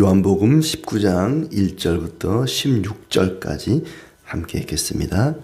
요한복음 19장 1절부터 16절까지 함께 읽겠습니다.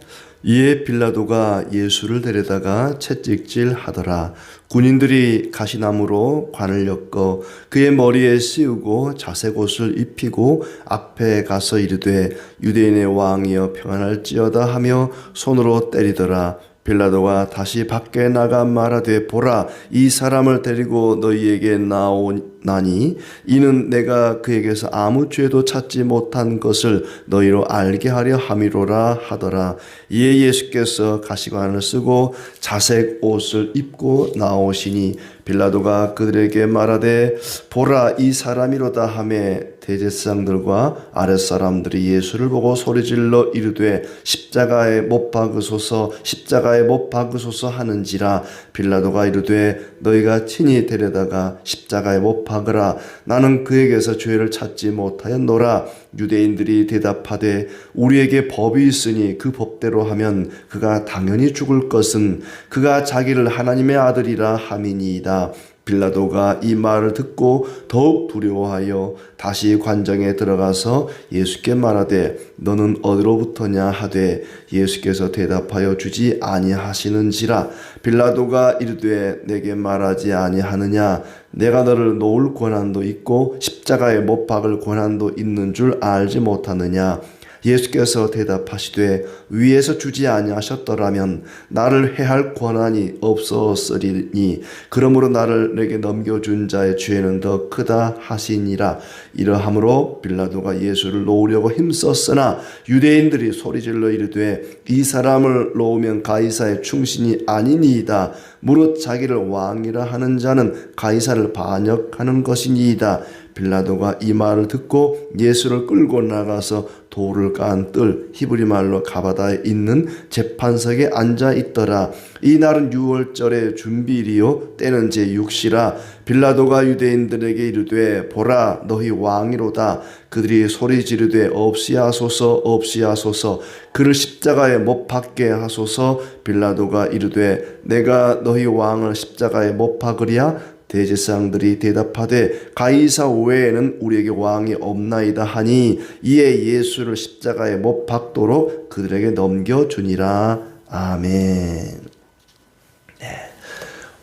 이에 빌라도가 예수를 데려다가 채찍질 하더라. 군인들이 가시나무로 관을 엮어 그의 머리에 씌우고 자색옷을 입히고 앞에 가서 이르되 유대인의 왕이여 평안할지어다 하며 손으로 때리더라. 빌라도가 다시 밖에 나가 말하되 보라, 이 사람을 데리고 너희에게 나오나니 이는 내가 그에게서 아무 죄도 찾지 못한 것을 너희로 알게 하려 함이로라 하더라. 이에 예수께서 가시관을 쓰고 자색 옷을 입고 나오시니 빌라도가 그들에게 말하되 보라, 이 사람이로다 하매 대제사장들과 아랫사람들이 예수를 보고 소리질러 이르되 십자가에 못 박으소서, 십자가에 못 박으소서 하는지라. 빌라도가 이르되 너희가 친히 데려다가 십자가에 못 박으라. 나는 그에게서 죄를 찾지 못하였노라. 유대인들이 대답하되 우리에게 법이 있으니 그 법대로 하면 그가 당연히 죽을 것은 그가 자기를 하나님의 아들이라 함이니이다. 빌라도가 이 말을 듣고 더욱 두려워하여 다시 관정에 들어가서 예수께 말하되 너는 어디로부터냐 하되 예수께서 대답하여 주지 아니하시는지라. 빌라도가 이르되 내게 말하지 아니하느냐? 내가 너를 놓을 권한도 있고 십자가에 못 박을 권한도 있는 줄 알지 못하느냐? 예수께서 대답하시되 위에서 주지 아니하셨더라면 나를 해할 권한이 없었으리니 그러므로 나를 내게 넘겨준 자의 죄는 더 크다 하시니라. 이러함으로 빌라도가 예수를 놓으려고 힘썼으나 유대인들이 소리질러 이르되 이 사람을 놓으면 가이사의 충신이 아니니이다. 무릇 자기를 왕이라 하는 자는 가이사를 반역하는 것이니이다. 빌라도가 이 말을 듣고 예수를 끌고 나가서 돌을 깐 뜰 히브리 말로 가바다에 있는 재판석에 앉아 있더라. 이 날은 유월절의 준비일이요 때는 제6시라. 빌라도가 유대인들에게 이르되 보라, 너희 왕이로다. 그들이 소리 지르되 없이하소서 없이하소서, 그를 십자가에 못 박게 하소서. 빌라도가 이르되 내가 너희 왕을 십자가에 못 박으랴? 대제사장들이 대답하되 가이사 외에는 우리에게 왕이 없나이다 하니 이에 예수를 십자가에 못 박도록 그들에게 넘겨주니라. 아멘.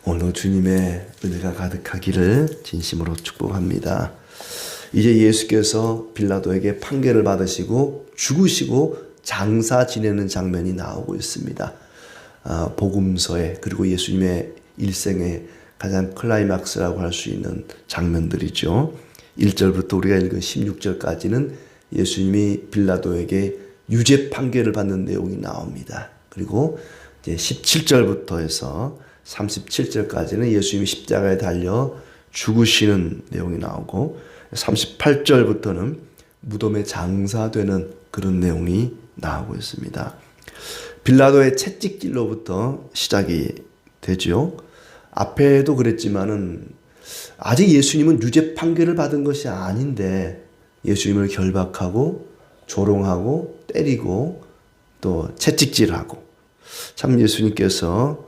오늘 주님의 은혜가 가득하기를 진심으로 축복합니다. 이제 예수께서 빌라도에게 판결을 받으시고 죽으시고 장사 지내는 장면이 나오고 있습니다. 복음서에, 그리고 예수님의 일생에 가장 클라이막스라고 할 수 있는 장면들이죠. 1절부터 우리가 읽은 16절까지는 예수님이 빌라도에게 유죄 판결을 받는 내용이 나옵니다. 그리고 이제 17절부터 해서 37절까지는 예수님이 십자가에 달려 죽으시는 내용이 나오고 38절부터는 무덤에 장사되는 그런 내용이 나오고 있습니다. 빌라도의 채찍질로부터 시작이 되죠. 앞에도 그랬지만은 아직 예수님은 유죄 판결을 받은 것이 아닌데 예수님을 결박하고 조롱하고 때리고 또 채찍질하고, 참 예수님께서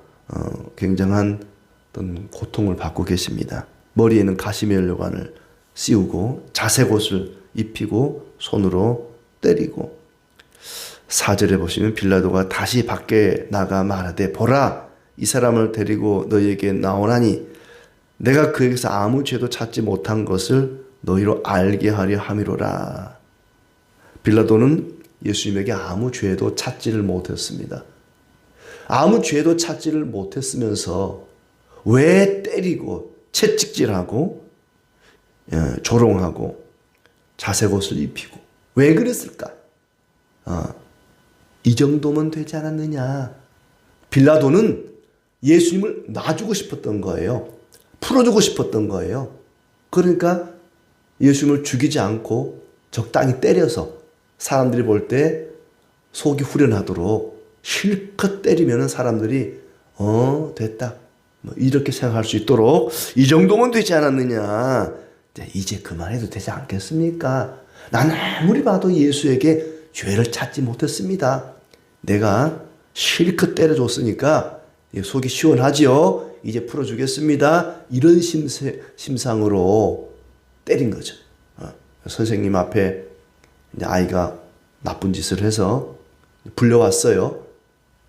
굉장한 어떤 고통을 받고 계십니다. 머리에는 가시면류관을 씌우고 자색옷을 입히고 손으로 때리고, 4절에 보시면 빌라도가 다시 밖에 나가 말하되 보라, 이 사람을 데리고 너희에게 나오나니 내가 그에게서 아무 죄도 찾지 못한 것을 너희로 알게 하려 함이로라. 빌라도는 예수님에게 아무 죄도 찾지를 못했습니다. 아무 죄도 찾지를 못했으면서 왜 때리고 채찍질하고 조롱하고 자색옷을 입히고 왜 그랬을까? 이 정도면 되지 않았느냐. 빌라도는 예수님을 놔주고 싶었던 거예요. 풀어주고 싶었던 거예요. 그러니까 예수님을 죽이지 않고 적당히 때려서 사람들이 볼 때 속이 후련하도록 실컷 때리면 사람들이 됐다, 이렇게 생각할 수 있도록 이 정도면 되지 않았느냐. 이제 그만해도 되지 않겠습니까? 난 아무리 봐도 예수에게 죄를 찾지 못했습니다. 내가 실컷 때려줬으니까 속이 시원하지요. 이제 풀어주겠습니다. 이런 심상으로 때린 거죠. 선생님 앞에 이제 아이가 나쁜 짓을 해서 불려왔어요.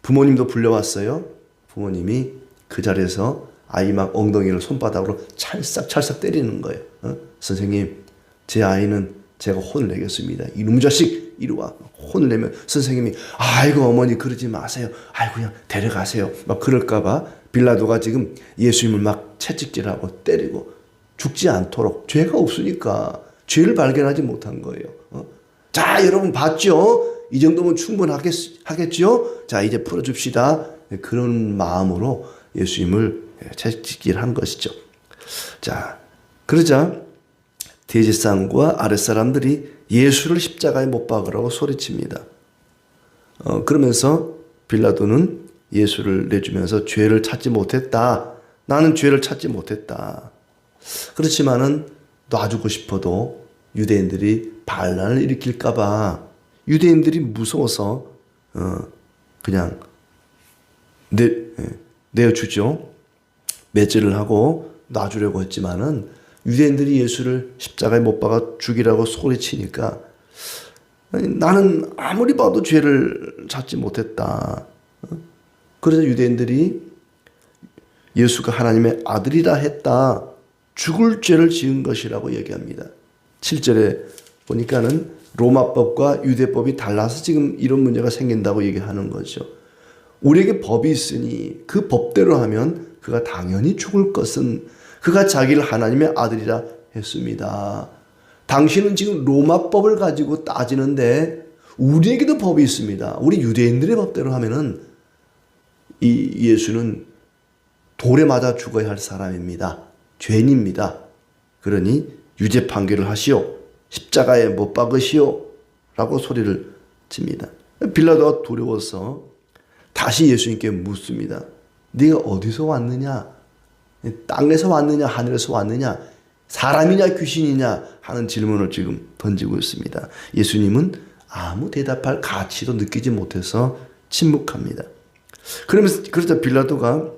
부모님도 불려왔어요. 부모님이 그 자리에서 아이 막 엉덩이를 손바닥으로 찰싹찰싹 때리는 거예요. 선생님, 제 아이는 제가 혼을 내겠습니다. 이놈 자식 이리 와. 혼을 내면 선생님이 아이고 어머니 그러지 마세요. 아이고 그냥 데려가세요. 막 그럴까봐 빌라도가 지금 예수님을 막 채찍질하고 때리고 죽지 않도록, 죄가 없으니까 죄를 발견하지 못한 거예요. 자, 여러분 봤죠? 이 정도면 충분하겠죠? 자, 이제 풀어줍시다. 그런 마음으로 예수님을 채찍질한 것이죠. 자, 그러자 대제사장과 아랫사람들이 예수를 십자가에 못 박으라고 소리칩니다. 그러면서 빌라도는 예수를 내주면서 죄를 찾지 못했다. 나는 죄를 찾지 못했다. 그렇지만은 놔주고 싶어도 유대인들이 반란을 일으킬까봐 유대인들이 무서워서 그냥 내어주죠. 매질을 하고 놔주려고 했지만은 유대인들이 예수를 십자가에 못 박아 죽이라고 소리치니까 나는 아무리 봐도 죄를 찾지 못했다. 그래서 유대인들이 예수가 하나님의 아들이라 했다. 죽을 죄를 지은 것이라고 얘기합니다. 7절에 보니까는 로마법과 유대법이 달라서 지금 이런 문제가 생긴다고 얘기하는 거죠. 우리에게 법이 있으니 그 법대로 하면 그가 당연히 죽을 것은 그가 자기를 하나님의 아들이라 했습니다. 당신은 지금 로마법을 가지고 따지는데 우리에게도 법이 있습니다. 우리 유대인들의 법대로 하면은 이 예수는 돌에 맞아 죽어야 할 사람입니다. 죄인입니다. 그러니 유죄 판결을 하시오. 십자가에 못 박으시오. 라고 소리를 칩니다. 빌라도가 두려워서 다시 예수님께 묻습니다. 네가 어디서 왔느냐? 땅에서 왔느냐? 하늘에서 왔느냐? 사람이냐? 귀신이냐? 하는 질문을 지금 던지고 있습니다. 예수님은 아무 대답할 가치도 느끼지 못해서 침묵합니다. 그러자 빌라도가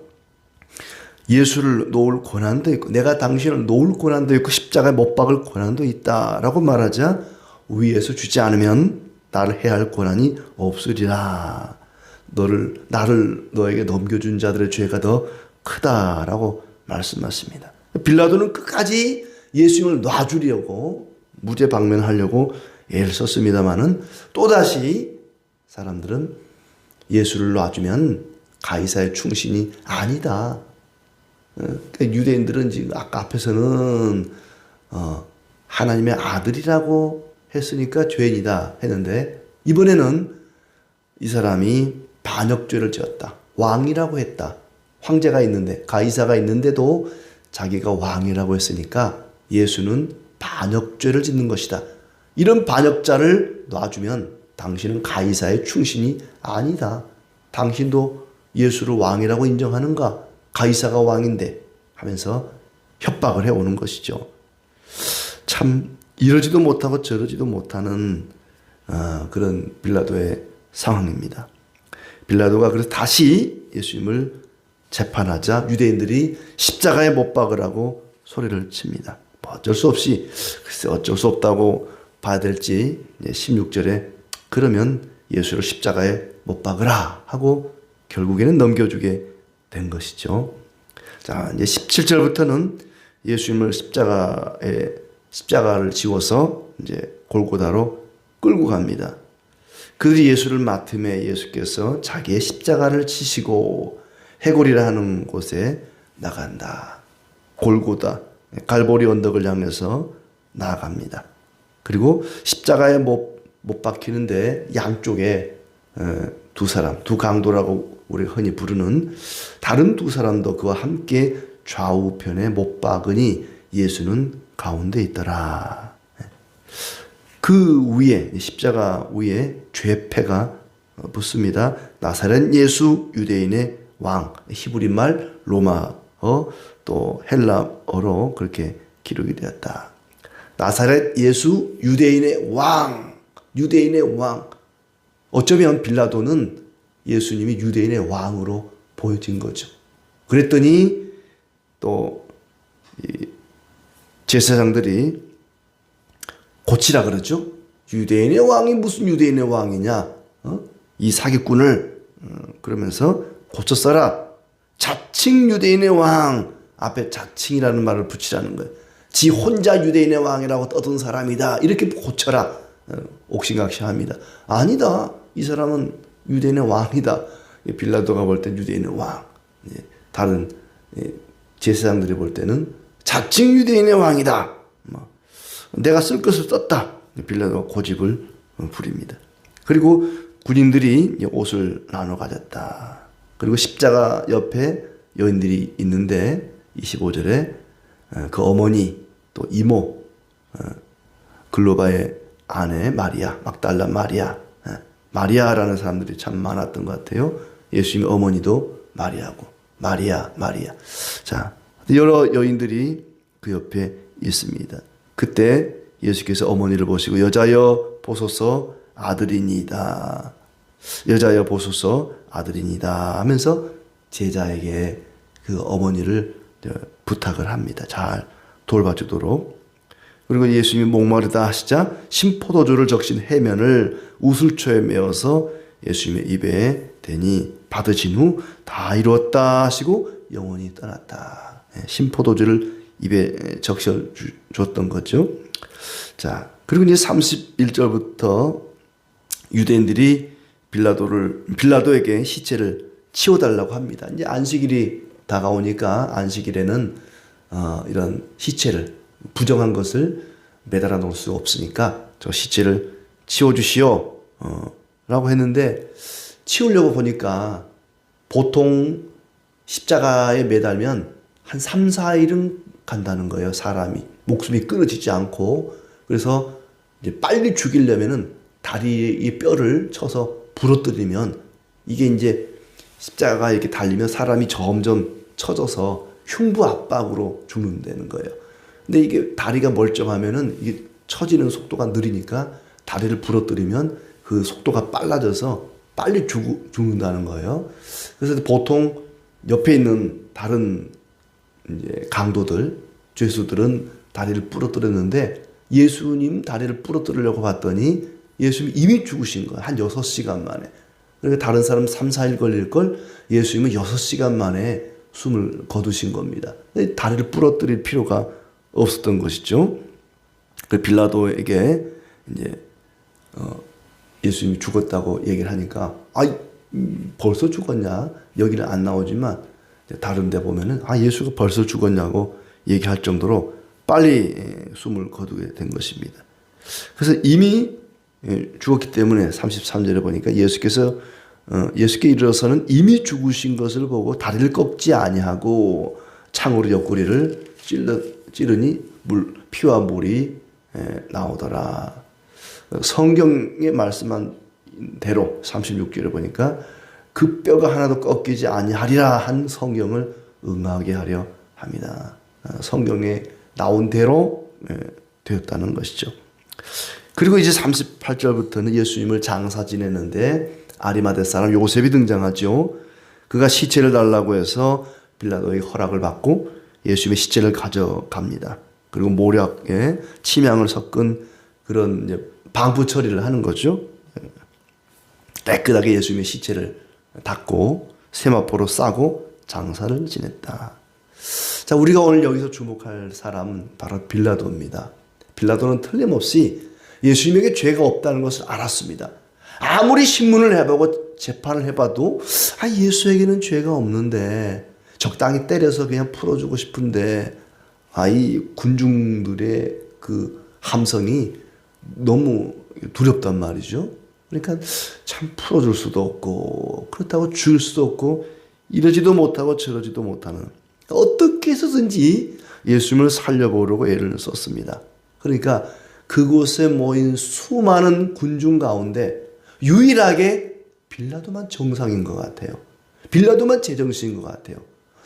예수를 놓을 권한도 있고 내가 당신을 놓을 권한도 있고 십자가에 못 박을 권한도 있다라고 말하자 위에서 주지 않으면 나를 해야 할 권한이 없으리라. 나를 너에게 넘겨준 자들의 죄가 더 크다라고 말씀하십니다. 빌라도는 끝까지 예수님을 놔주려고 무죄 방면하려고 애를 썼습니다마는 또다시 사람들은 예수를 놔주면 가이사의 충신이 아니다. 유대인들은 지금 아까 앞에서는 하나님의 아들이라고 했으니까 죄인이다 했는데 이번에는 이 사람이 반역죄를 지었다. 왕이라고 했다. 황제가 있는데 가이사가 있는데도 자기가 왕이라고 했으니까 예수는 반역죄를 짓는 것이다. 이런 반역자를 놔주면 당신은 가이사의 충신이 아니다. 당신도 예수를 왕이라고 인정하는가? 가이사가 왕인데 하면서 협박을 해오는 것이죠. 참 이러지도 못하고 저러지도 못하는 그런 빌라도의 상황입니다. 빌라도가 그래서 다시 예수님을 재판하자 유대인들이 십자가에 못 박으라고 소리를 칩니다. 어쩔 수 없이 글쎄 어쩔 수 없다고 봐야 될지 16절에 그러면 예수를 십자가에 못 박으라 하고 결국에는 넘겨주게 된 것이죠. 자, 이제 17절부터는 예수님을 십자가를 지워서 이제 골고다로 끌고 갑니다. 그들이 예수를 맡음에 예수께서 자기의 십자가를 치시고 해골이라 하는 곳에 나간다. 골고다, 갈보리 언덕을 향해서 나아갑니다. 그리고 십자가에 못 박히는데 양쪽에 두 강도라고 우리가 흔히 부르는 다른 두 사람도 그와 함께 좌우편에 못 박으니 예수는 가운데 있더라. 그 위에 십자가 위에 죄패가 붙습니다. 나사렛 예수 유대인의 왕, 히브리 말, 로마어, 또 헬라어로 그렇게 기록이 되었다. 나사렛 예수 유대인의 왕, 유대인의 왕. 어쩌면 빌라도는 예수님이 유대인의 왕으로 보여진 거죠. 그랬더니 또 제사장들이 고치라 그러죠. 유대인의 왕이 무슨 유대인의 왕이냐? 이 사기꾼을 그러면서 고쳐 써라. 자칭 유대인의 왕, 앞에 자칭이라는 말을 붙이라는 거예요. 지 혼자 유대인의 왕이라고 떠든 사람이다. 이렇게 고쳐라. 옥신각신합니다. 아니다. 이 사람은 유대인의 왕이다. 빌라도가 볼 때 유대인의 왕. 다른 제사장들이 볼 때는 자칭 유대인의 왕이다. 내가 쓸 것을 썼다. 빌라도가 고집을 부립니다. 그리고 군인들이 옷을 나눠 가졌다. 그리고 십자가 옆에 여인들이 있는데 25절에 그 어머니 또 이모 글로바의 아내 마리아, 막달라 마리아, 마리아라는 사람들이 참 많았던 것 같아요. 예수님의 어머니도 마리아고 마리아. 자, 여러 여인들이 그 옆에 있습니다. 그때 예수께서 어머니를 보시고 여자여 보소서 아들이니이다. 여자여 보소서 아들이니이다 하면서 제자에게 그 어머니를 부탁을 합니다. 잘 돌봐주도록. 그리고 예수님이 목마르다 하시자 신포도주를 적신 해면을 우슬초에 메어서 예수님의 입에 대니 받으신 후 다 이루었다 하시고 영원히 떠났다. 신포도주를 입에 적셔 줬던 거죠. 자, 그리고 이제 31절부터 유대인들이 빌라도에게 시체를 치워달라고 합니다. 이제 안식일이 다가오니까 안식일에는 이런 시체를 부정한 것을 매달아 놓을 수 없으니까 저 시체를 치워주시오 라고 했는데 치우려고 보니까 보통 십자가에 매달면 한 3, 4일은 간다는 거예요. 사람이 목숨이 끊어지지 않고. 그래서 이제 빨리 죽이려면은 다리의 뼈를 쳐서 부러뜨리면 이게 이제 십자가가 이렇게 달리면 사람이 점점 처져서 흉부 압박으로 죽는다는 거예요. 근데 이게 다리가 멀쩡하면은 이게 처지는 속도가 느리니까 다리를 부러뜨리면 그 속도가 빨라져서 빨리 죽는다는 거예요. 그래서 보통 옆에 있는 다른 이제 강도들, 죄수들은 다리를 부러뜨렸는데 예수님 다리를 부러뜨리려고 봤더니 예수님이 이미 죽으신 거예요. 한 6시간 만에. 그러니까 다른 사람 3, 4일 걸릴 걸 예수님은 6시간 만에 숨을 거두신 겁니다. 다리를 부러뜨릴 필요가 없었던 것이죠. 그 빌라도에게 이제 예수님이 죽었다고 얘기를 하니까 벌써 죽었냐? 여기는 안 나오지만 다른 데 보면은 예수가 벌써 죽었냐고 얘기할 정도로 빨리 숨을 거두게 된 것입니다. 그래서 이미 죽었기 때문에 33절에 보니까 예수께 이르러서는 이미 죽으신 것을 보고 다리를 꺾지 아니하고 창으로 옆구리를 찌르니 피와 물이 나오더라. 성경에 말씀한 대로 36절에 보니까 그 뼈가 하나도 꺾이지 아니하리라 한 성경을 응하게 하려 합니다. 성경에 나온 대로 되었다는 것이죠. 그리고 이제 38절부터는 예수님을 장사 지내는데 아리마대 사람 요셉이 등장하죠. 그가 시체를 달라고 해서 빌라도의 허락을 받고 예수님의 시체를 가져갑니다. 그리고 모략에 침향을 섞은 그런 이제 방부 처리를 하는 거죠. 깨끗하게 예수님의 시체를 닦고 세마포로 싸고 장사를 지냈다. 자, 우리가 오늘 여기서 주목할 사람은 바로 빌라도입니다. 빌라도는 틀림없이 예수님에게 죄가 없다는 것을 알았습니다. 아무리 신문을 해보고 재판을 해봐도 예수에게는 죄가 없는데 적당히 때려서 그냥 풀어주고 싶은데 이 군중들의 그 함성이 너무 두렵단 말이죠. 그러니까 참 풀어줄 수도 없고 그렇다고 죽일 수도 없고 이러지도 못하고 저러지도 못하는 어떻게 해서든지 예수님을 살려보려고 애를 썼습니다. 그러니까 그곳에 모인 수많은 군중 가운데 유일하게 빌라도만 정상인 것 같아요. 빌라도만 제정신인 것 같아요.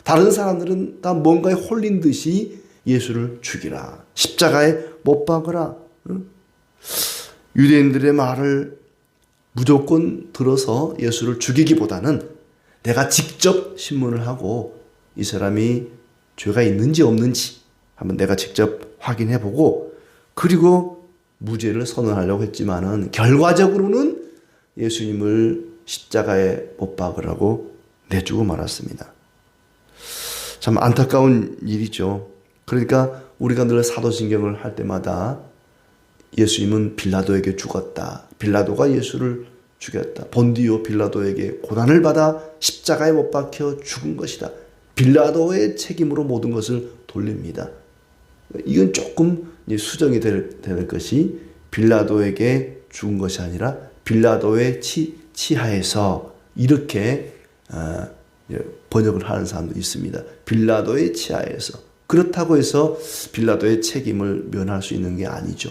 다른 사람들은 다 뭔가에 홀린 듯이 예수를 죽이라. 십자가에 못 박으라. 유대인들의 말을 무조건 들어서 예수를 죽이기보다는 내가 직접 신문을 하고 이 사람이 죄가 있는지 없는지 한번 내가 직접 확인해보고 그리고 무죄를 선언하려고 했지만은 결과적으로는 예수님을 십자가에 못 박으라고 내주고 말았습니다. 참 안타까운 일이죠. 그러니까 우리가 늘 사도신경을 할 때마다 예수님은 빌라도에게 죽었다. 빌라도가 예수를 죽였다. 본디오 빌라도에게 고난을 받아 십자가에 못 박혀 죽은 것이다. 빌라도의 책임으로 모든 것을 돌립니다. 이건 조금 수정이 될 것이 빌라도에게 죽은 것이 아니라 빌라도의 치하에서 이렇게 번역을 하는 사람도 있습니다. 빌라도의 치하에서. 그렇다고 해서 빌라도의 책임을 면할 수 있는 게 아니죠.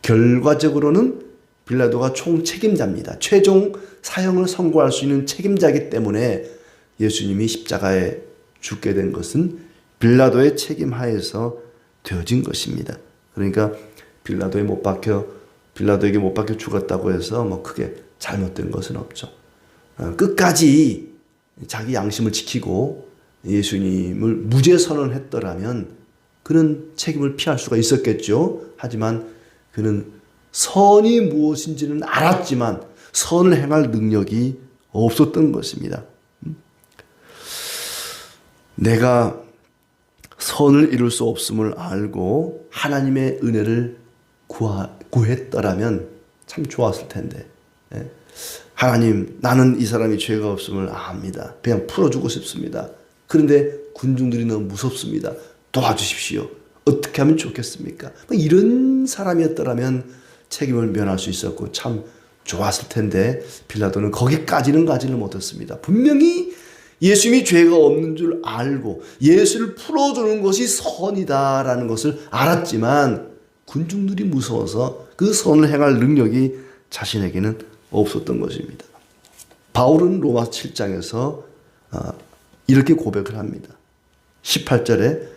결과적으로는 빌라도가 총책임자입니다. 최종 사형을 선고할 수 있는 책임자이기 때문에 예수님이 십자가에 죽게 된 것은 빌라도의 책임 하에서 되어진 것입니다. 그러니까 빌라도에게 못 박혀 죽었다고 해서 뭐 크게 잘못된 것은 없죠. 끝까지 자기 양심을 지키고 예수님을 무죄 선언했더라면 그는 책임을 피할 수가 있었겠죠. 하지만 그는 선이 무엇인지는 알았지만 선을 행할 능력이 없었던 것입니다. 내가 선을 이룰 수 없음을 알고 하나님의 은혜를 구했더라면 참 좋았을 텐데. 하나님, 나는 이 사람이 죄가 없음을 압니다. 그냥 풀어주고 싶습니다. 그런데 군중들이 너무 무섭습니다. 도와주십시오. 어떻게 하면 좋겠습니까? 이런 사람이었더라면 책임을 면할 수 있었고 참 좋았을 텐데 빌라도는 거기까지는 가지를 못했습니다. 분명히 예수님이 죄가 없는 줄 알고 예수를 풀어주는 것이 선이다라는 것을 알았지만 군중들이 무서워서 그 선을 행할 능력이 자신에게는 없었던 것입니다. 바울은 로마 7장에서 이렇게 고백을 합니다. 18절에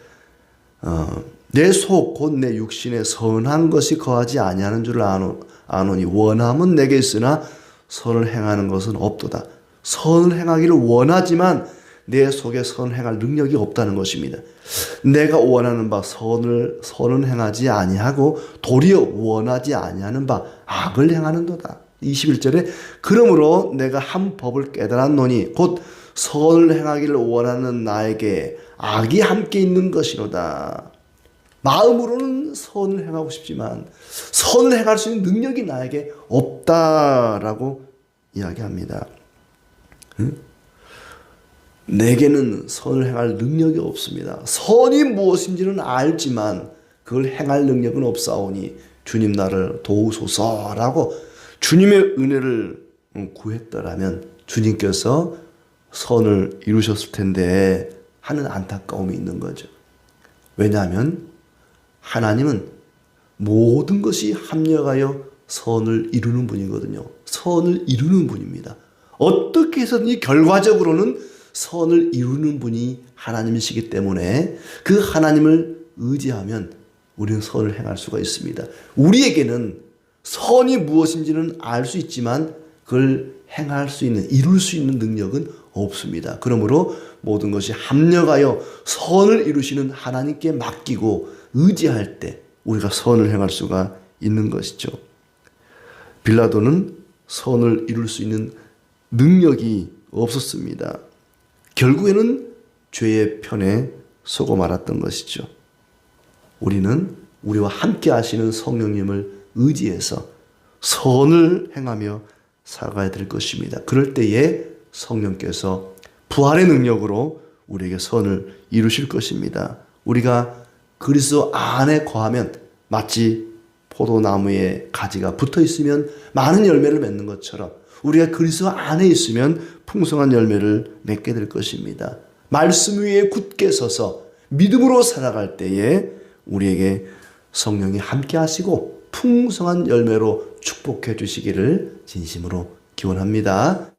내 속 곧 내 육신에 선한 것이 거하지 아니하는 줄 아노니 원함은 내게 있으나 선을 행하는 것은 없도다. 선을 행하기를 원하지만 내 속에 선을 행할 능력이 없다는 것입니다. 내가 원하는 바 선은 행하지 아니하고 도리어 원하지 아니하는 바 악을 행하는도다. 21절에 그러므로 내가 한 법을 깨달았노니 곧 선을 행하기를 원하는 나에게 악이 함께 있는 것이로다. 마음으로는 선을 행하고 싶지만 선을 행할 수 있는 능력이 나에게 없다라고 이야기합니다. 내게는 선을 행할 능력이 없습니다. 선이 무엇인지는 알지만 그걸 행할 능력은 없사오니 주님 나를 도우소서라고 주님의 은혜를 구했더라면 주님께서 선을 이루셨을 텐데 하는 안타까움이 있는 거죠. 왜냐하면 하나님은 모든 것이 합력하여 선을 이루는 분이거든요. 선을 이루는 분입니다. 어떻게 해서든지 결과적으로는 선을 이루는 분이 하나님이시기 때문에 그 하나님을 의지하면 우리는 선을 행할 수가 있습니다. 우리에게는 선이 무엇인지는 알 수 있지만 그걸 행할 수 있는, 이룰 수 있는 능력은 없습니다. 그러므로 모든 것이 합력하여 선을 이루시는 하나님께 맡기고 의지할 때 우리가 선을 행할 수가 있는 것이죠. 빌라도는 선을 이룰 수 있는 능력이 없었습니다. 결국에는 죄의 편에 서고 말았던 것이죠. 우리는 우리와 함께 하시는 성령님을 의지해서 선을 행하며 살아가야 될 것입니다. 그럴 때에 성령께서 부활의 능력으로 우리에게 선을 이루실 것입니다. 우리가 그리스도 안에 거하면 마치 포도나무에 가지가 붙어 있으면 많은 열매를 맺는 것처럼 우리가 그리스도 안에 있으면 풍성한 열매를 맺게 될 것입니다. 말씀 위에 굳게 서서 믿음으로 살아갈 때에 우리에게 성령이 함께 하시고 풍성한 열매로 축복해 주시기를 진심으로 기원합니다.